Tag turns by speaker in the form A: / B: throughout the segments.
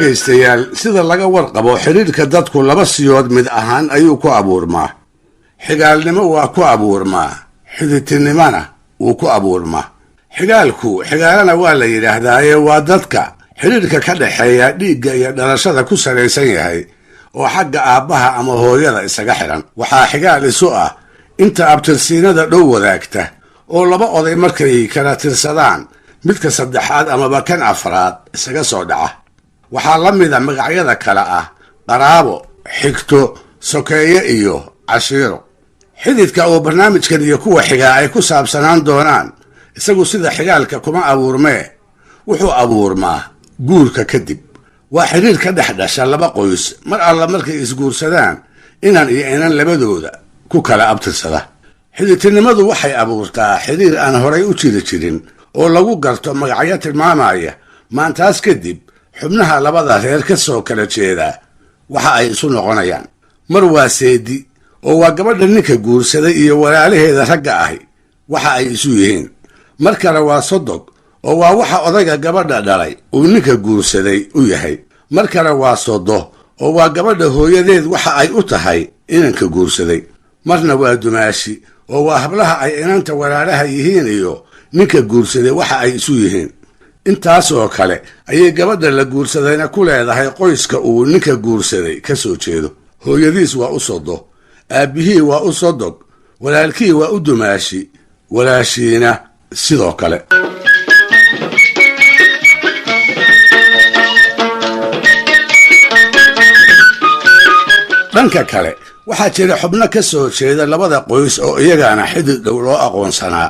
A: dhegaystayaal sida laga warqabo xiriirka dadku laba siyood mid ahaan ayuu ku abuurmaa. xigaalnimo waa ku abuurmaa, xididtinimona wuu ku abuurmaa. xigaalana waa la yidhaahdaaye waa dadka xiriirka ka dhaxeeya dhiigga iyo dhalashada ku salaysan yahay oo xagga aabbaha ama hooyada isaga xihan. waxaa xigaal isu ah inta abtirsiinada dhow wadaagta oo laba oday markay kala tirsadaan midka saddexaad amaba kan afraad isaga soo dhaca. waxaa la mida magacyada kale ah qaraabo, xigto, sokeeye iyo cashiiro. xididka oo barnaamijkan iyo kuwa xigaa ay ku saabsanaan doonaan isagu sida xigaalka kuma abuurmee wuxuu abuurmaa guurka kadib. waa xiriir ka dhex dhasha laba qoys mar alla markay isguursadaan inan iyo inan labadooda ku kala abtirsada. xididtinimadu waxay abuurtaa xiriir aan horay u jiri jirin oo lagu garto magacyo tilmaamaya maantaas kadib xubnaha labada reer ka soo kala jeedaa waxa ay isu noqonayaan. mar waa seedi oo waa gabadha ninka guursaday iyo walaalaheeda ragga ahi waxa ay isu yihiin. mar kale waa sodog oo waa waxa odayga gabadha dhalay uu ninka guursaday u yahay. mar kale waa sodo oo waa gabadha hooyadeed waxa ay u tahay inanka guursaday. marna waa dumaashi oo waa hablaha ay inanta walaalaha yihiin iyo ninka guursaday waxa ay isu yihiin. intaasoo kale ayay gabadha la guursadayna ku leedahay qoyska uu ninka guursaday ka soo jeedo. hooyadiis waa u sodo, aabbihii waa u sodog, walaalkii waa u dumaashi, walaashiina sidoo kale. dhanka kale waxaa jira xubno ka soo jeeda labada qoys oo iyagana xidid dhow loo aqoonsanaa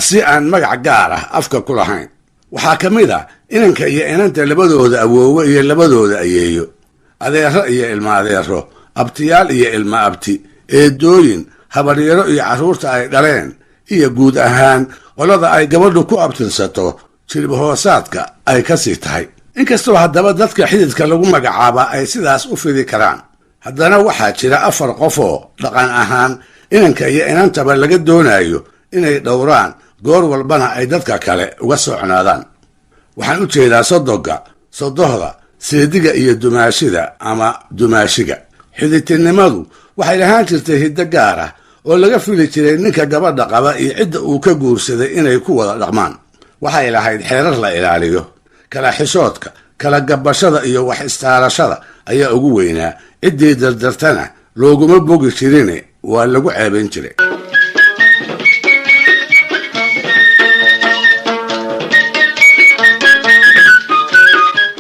A: si aan magac gaar ah afka ku lahayn. waxaa ka mid a inanka iyo inanta labadooda awoowe iyo labadooda ayeeyo, adeero iyo ilma adeero, abtiyaal iyo ilma abti, eedooyin, habaryaro iyo carruurta ay dhaleen, iyo guud ahaan qolada ay gabadhu ku abtirsato jilib hoosaadka ay ka sii tahay. inkastoo haddaba dadka xididka lagu magacaaba ay sidaas u fidi karaan, haddana waxaa jira 4 qof oo dhaqan ahaan inanka iyo inantaba laga doonayo inay dhowraan goor walbana ay dadka kale uga socnaadaan. waxaan u jeedaa sodoga, sodohda, seediga iyo dumaashida ama dumaashiga. xididtinimadu waxay lahaan jirtay hiddo gaar ah oo laga fili jiray ninka gabadha qaba iyo cidda uu ka guursaday inay ku wada dhaqmaan. waxay lahayd xeerar la ilaaliyo. kala xishoodka, kala gabashada iyo wax istaarashada ayaa ugu weynaa. ciddii dardartana looguma bogi jirine waa lagu ceebayn jiray.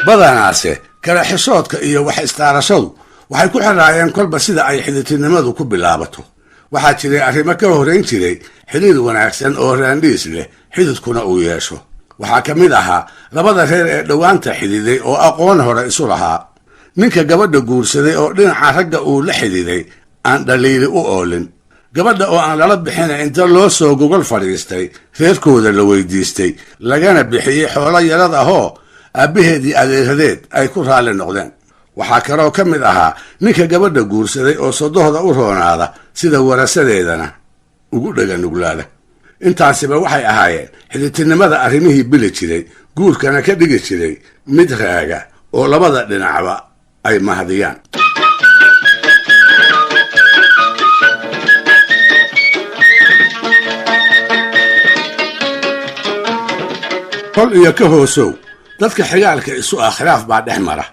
A: badanaase kala xishoodka iyo wax istaarashadu waxay ku xiraayeen kolba sida ay xididtinimadu ku bilaabato. waxaa jiray arrimo ka horrayn jiray xidhiid wanaagsan oo raandhiis leh xididkuna uu yeesho. waxaa ka mid ahaa labada reer ee dhowaanta xididay oo aqoon hore isu lahaa. ninka gabadha guursaday oo dhinaca ragga uu la xididay aan dhaliili u oolin. gabadha oo aan lala bixina inta loo soo gogol fadhiistay reerkooda la weydiistay lagana bixiyey xoolo yarad ahoo aabbaheedii adeeradeed ay ku raalli noqdeen. waxaa kaloo ka mid ahaa ninka gabadha guursaday oo sodohda u roonaada sida warasadeedana ugu dhaganuglaada. intaasiba waxay ahaayeen xididtinimada arrimihii bili jiray, guurkana ka dhigi jiray mid raaga oo labada dhinacba ay mahadiyaan. kol iyo ka hoosow dadka xigaalka isu ah khilaaf baa dhex mara,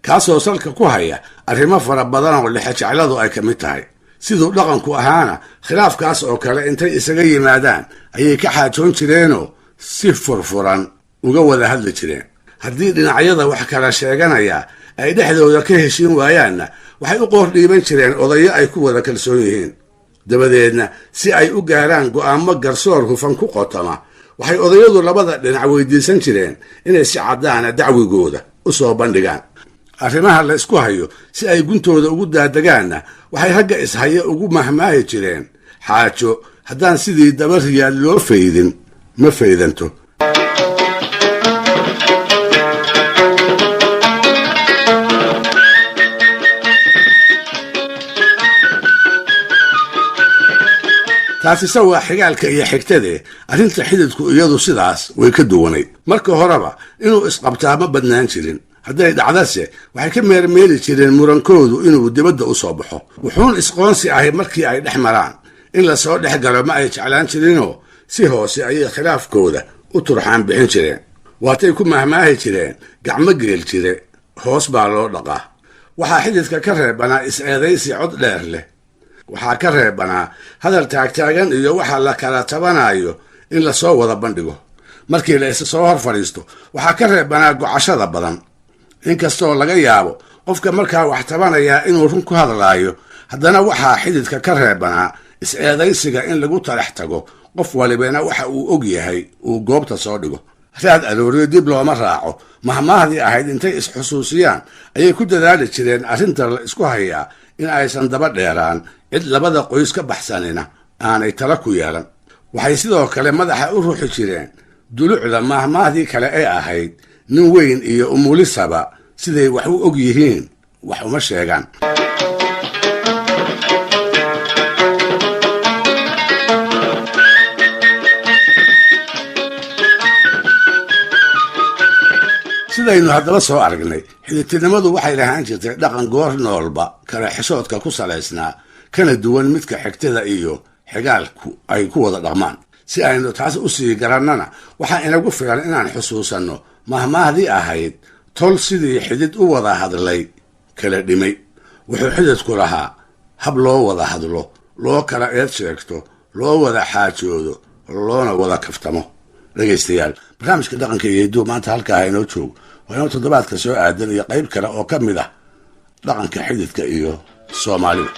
A: kaasoo salka ku haya arrimo fara badan oo lexejecladu ay ka mid tahay. siduu dhaqanku ahaana khilaafkaas oo kale intay isaga yimaadaan ayay ka xaajoon jireenoo si furfuran uga wada hadli jireen. haddii dhinacyada wax kala sheeganaya ay dhexdooda ka heshiin waayaanna waxay u qoor dhiiban jireen odayo ay ku wada kalsoon yihiin. dabadeedna si ay u gaaraan go'aamo garsoor hufan ku qotoma waxay odayadu labada dhinac weydiisan jireen inay si caddaana dacwigooda u soo bandhigaan. arrimaha la isku hayo si ay guntooda ugu daadagaanna waxay ragga ishaya ugu mahmaahi jireen xaajo haddaan sidii daba riyaad loo faydin ma faydanto. taasise waa xigaalka iyo xigtadee arrinta xididku iyadu sidaas way ka duwanayd. marka horeba inuu isqabtaa ma badnaan jirin. hadday dhacdase waxay ka meermeeli jireen murankoodu inuu dibadda u soo baxo wuxuun isqoonsi ahay markii ay dhex maraan in la soo dhex galo ma ay jeclaan jirinoo si hoose ayay khilaafkooda u turxaan bixin jireen waatay ku mahmaahi jireen gacmo geel jire hoos baa loo dhaqaa waxaa xididka ka reebanaa is-eedaysi cod dheer leh waxaa ka reebanaa hadal taagtaagan iyo waxa la kala tabanayo in lasoo wada bandhigo markii la isa soo hor fadhiisto waxaa ka reebanaa gocashada badan inkastoo laga yaabo qofka markaa wax tabanayaa inuu run ku hadlaayo haddana waxaa xididka ka reebanaa is-eedaysiga in lagu talax tago qof walibana waxa uu og yahay uu goobta soo dhigo raad arooriyo dib looma raaco mahmaahdii ahayd intay is-xusuusiyaan ayay ku dadaali jireen arrinta la isku hayaa in aysan daba dheeraan cid labada qoys ka baxsanina aanay tala ku yeelan waxay sidoo kale madaxa u ruuxi jireen dulucda mahmaahdii kale ee ahayd nin weyn iyo umulisaba siday wax u og yihiin wax uma sheegaan sidaynu haddaba soo aragnay xididtinimadu waxay lahaan jirtay dhaqan goor noolba kala xishoodka ku salaysnaa kana duwan midka xigtada iyo xigaalku ay ku wada dhaqmaan si aynu taas u sii garannana waxaa inagu filan inaan xusuusanno mahmaahdii ahayd tol sidii xidid u wada hadlay kala dhimay wuxuu xididku lahaa hab loo wada hadlo loo kala eed sheegto loo wada xaajoodo loona wada kaftamo dhegaystayaal barnaamijka dhaqanka iyo hidduu maanta halkaa inoo joogo waa inuu toddobaadka soo aadan iyo qayb kale oo ka mid ah dhaqanka xididka iyo soomaalida